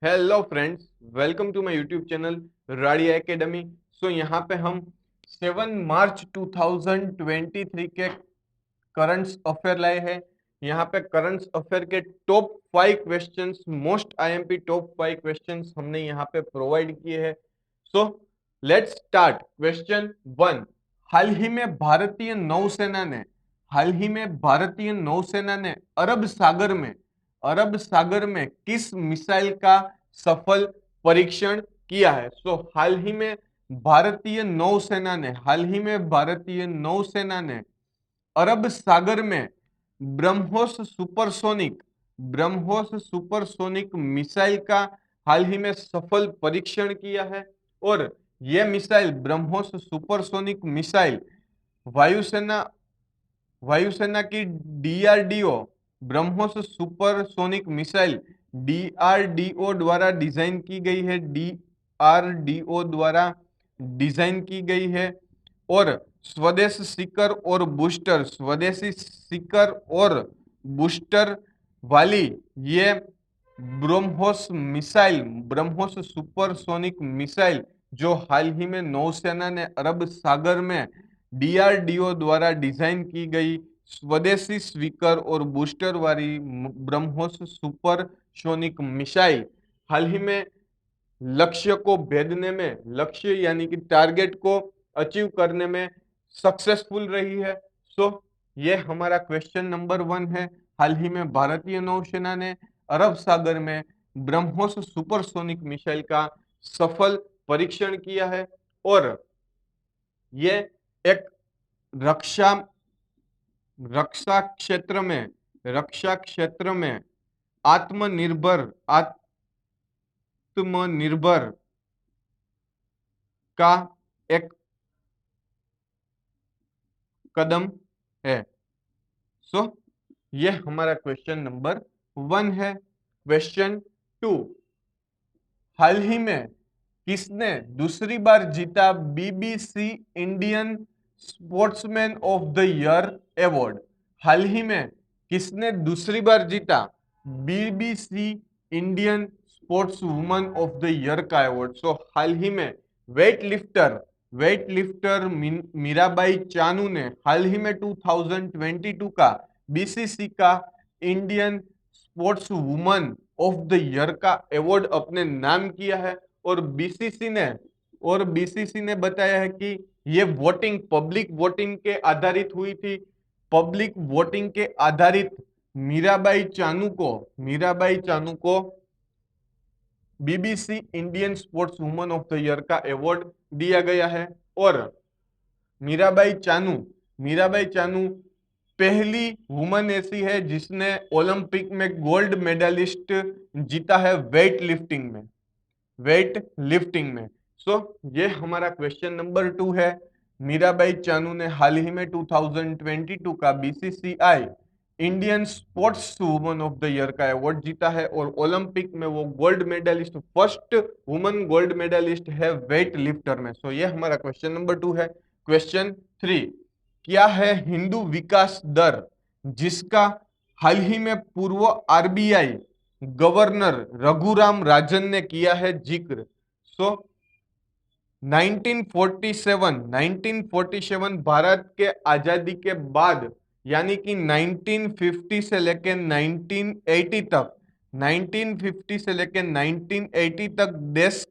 Hello friends, welcome to my YouTube channel Radia Academy. So यहाँ पे हम 7 मार्च 2023 के करंट्स अफेयर लाए हैं। यहाँ पे करंट्स अफेयर के top 5 questions, most IMP top 5 questions हमने यहाँ पे प्रोवाइड किए हैं। So let's start. क्वेश्चन 1। हाल ही में भारतीय नौसेना ने अरब सागर में किस मिसाइल का सफल परीक्षण किया है? भारतीय नौसेना ने अरब सागर में ब्रह्मोस सुपरसोनिक मिसाइल का हाल ही में सफल परीक्षण किया है। और यह मिसाइल ब्रह्मोस सुपरसोनिक मिसाइल वायुसेना वायुसेना की DRDO BrahMos supersonic missile DRDO द्वारा डिजाइन की गई है। और स्वदेशी सीकर और बूस्टर वाली ये ब्रह्मोस सुपरसोनिक मिसाइल जो हाल ही में नौसेना ने अरब सागर में डीआरडीओ द्वारा डिजाइन की गई स्वदेशी स्पीकर और बूस्टर वाली ब्रह्मोस सुपरसोनिक मिसाइल हाल ही में लक्ष्य यानी कि टारगेट को अचीव करने में सक्सेसफुल रही है। ये हमारा क्वेश्चन नंबर 1 है। हाल ही में भारतीय नौसेना ने अरब सागर में ब्रह्मोस सुपरसोनिक मिसाइल का सफल परीक्षण किया है। और ये एक रक्षा रक्षा क्षेत्र में आत्मनिर्भर का एक कदम है। ये हमारा क्वेश्चन नंबर 1 है। क्वेश्चन 2। हाल ही में किसने दूसरी बार जीता BBC Indian sportsman of the year award? हाल ही में किसने दूसरी बार जीता BBC Indian sports woman of the year का अवार्ड? हाल ही में वेट लिफ्टर मीराबाई चानू ने हाल ही में 2022 का बीसीसी का Indian sports woman of the year का अवार्ड अपने नाम किया है। और बीसीसी ने बताया है कि ये वोटिंग पब्लिक वोटिंग के आधारित हुई थी। पब्लिक वोटिंग के आधारित मीराबाई चानू को BBC Indian sports woman of the year का अवार्ड दिया गया है। और मीराबाई चानू पहली वुमन ऐसी है जिसने ओलंपिक में गोल्ड मेडलिस्ट जीता है वेट लिफ्टिंग में। ये हमारा क्वेश्चन नंबर 2 है। मीराबाई चानू ने हाल ही में 2022 का BCCI Indian sports woman of the year का अवार्ड जीता है। और ओलंपिक में वो फर्स्ट वुमन गोल्ड मेडलिस्ट है वेट लिफ्टर में। ये हमारा क्वेश्चन नंबर 2 है। क्वेश्चन 3। क्या है हिंदू विकास दर जिसका हाल ही में पूर्व आरबीआई गवर्नर रघुराम राजन ने किया है जिक्र? 1947 भारत के आजादी के बाद यानी कि 1950 से लेकर 1980 तक देश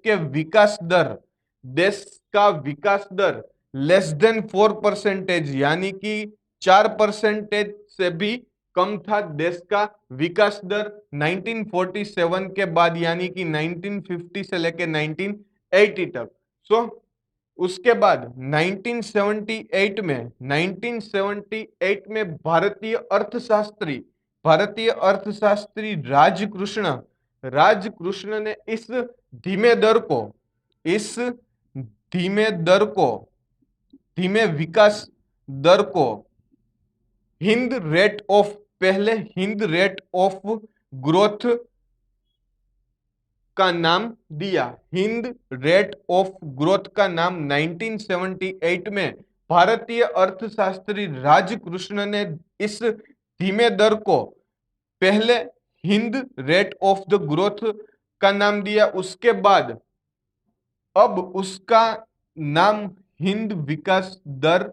का विकास दर लेस देन 4% यानी कि 4% से भी कम था देश का विकास दर 1947 के बाद यानी कि 1950 से लेकर 1980 तक। उसके बाद 1978 में भारतीय अर्थशास्त्री राजकृष्ण ने इस धीमे विकास दर को हिंद रेट ऑफ ग्रोथ का नाम दिया। हिंद रेट ऑफ ग्रोथ का नाम 1978 में भारतीय अर्थशास्त्री राजकृष्ण ने इस धीमे दर को पहले Hind rate of the growth का नाम दिया, उसके बाद अब उसका नाम हिंद विकास दर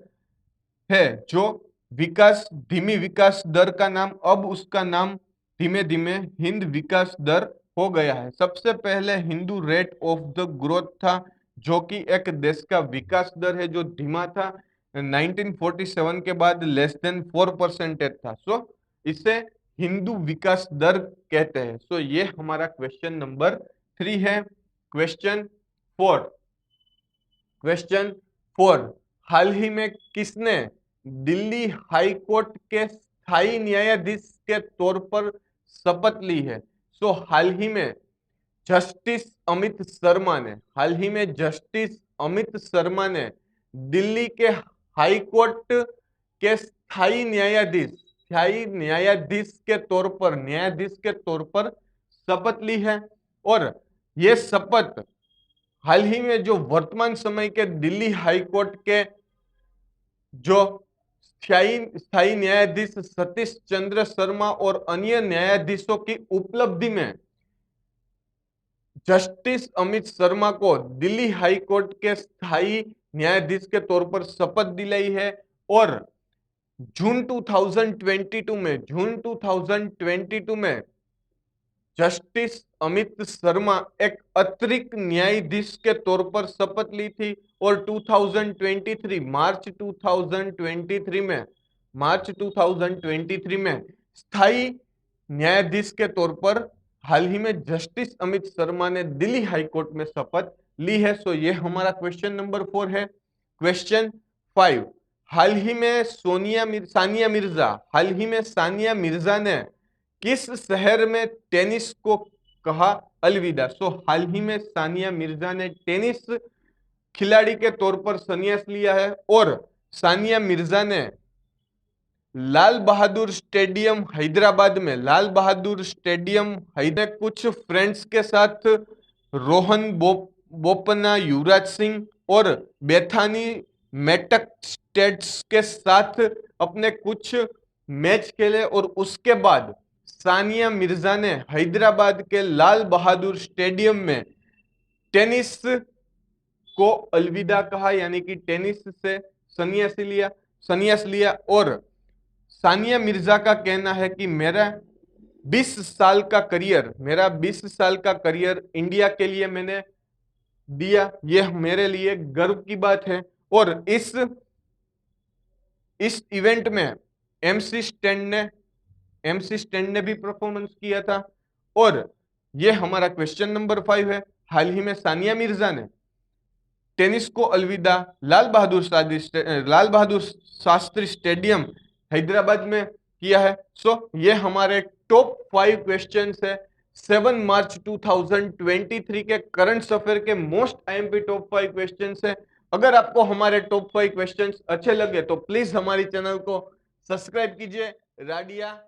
है, जो विकास धीमी विकास दर का नाम अब उसका नाम धीमे धीमे हिंद विकास दर हो गया है। सबसे पहले Hindu rate of the growth था, जो कि एक देश का विकास दर है जो धीमा था। 1947 के बाद लेस देन 4% था। सो इसे हिंदू विकास दर कहते हैं। सो ये हमारा क्वेश्चन नंबर 3 है। क्वेश्चन 4, हाल ही में किसने दिल्ली हाई कोर्ट के स्थायी न्यायाधीश के तौर पर शपथ ली है? सो हाल ही में जस्टिस अमित शर्मा ने दिल्ली के हाई कोर्ट के स्थायी न्यायाधीश के तौर पर शपथ ली है। और ये शपथ हाल ही में जो वर्तमान समय के दिल्ली हाई कोर्ट के जो स्थायी न्यायाधीश सतीश चंद्र शर्मा और अन्य न्यायाधीशों की उपलब्धि में जस्टिस अमित शर्मा को दिल्ली हाई कोर्ट के स्थायी न्यायाधीश के तौर पर शपथ दिलाई है। और जून 2022 में जस्टिस अमित शर्मा एक अतिरिक्त न्यायाधीश के तौर पर शपथ ली थी। और 2023 मार्च 2023 में स्थायी न्यायाधीश के तौर पर हाल ही में जस्टिस अमित शर्मा ने दिल्ली हाई कोर्ट में शपथ ली है। सो ये हमारा क्वेश्चन नंबर 4 है। क्वेश्चन 5, हाल ही में सानिया मिर्जा ने किस शहर में टेनिस को कहा अलविदा? सो हाल ही में सानिया मिर्जा ने टेनिस खिलाड़ी के तौर पर संन्यास लिया है। और सानिया मिर्जा ने लाल बहादुर स्टेडियम हैदराबाद में कुछ फ्रेंड्स के साथ रोहन बोपन्ना, युवराज सिंह और बेथानी मेटक स्टेट्स के साथ अपने कुछ मैच खेले। और उसके बाद सानिया मिर्जा ने हैदराबाद के लाल बहादुर स्टेडियम में टेनिस को अलविदा कहा, यानी कि टेनिस से संन्यास लिया। और सानिया मिर्जा का कहना है कि मेरा 20 साल का करियर इंडिया के लिए मैंने दिया, यह मेरे लिए गर्व की बात है। और इस इवेंट में एमसी स्टैंड ने भी परफॉर्मेंस किया था। और यह हमारा क्वेश्चन नंबर 5 है। हाल ही में सानिया मिर्जा ने टेनिस को अलविदा लाल बहादुर शास्त्री स्टेडियम हैदराबाद में किया है। सो ये हमारे टॉप 5 क्वेश्चंस है 7 मार्च 2023 के करंट अफेयर के मोस्ट आईएमपी टॉप 5 क्वेश्चंस है। अगर आपको हमारे टॉप 5 क्वेश्चंस अच्छे लगे तो प्लीज हमारी चैनल को सब्सक्राइब कीजिए। राडिया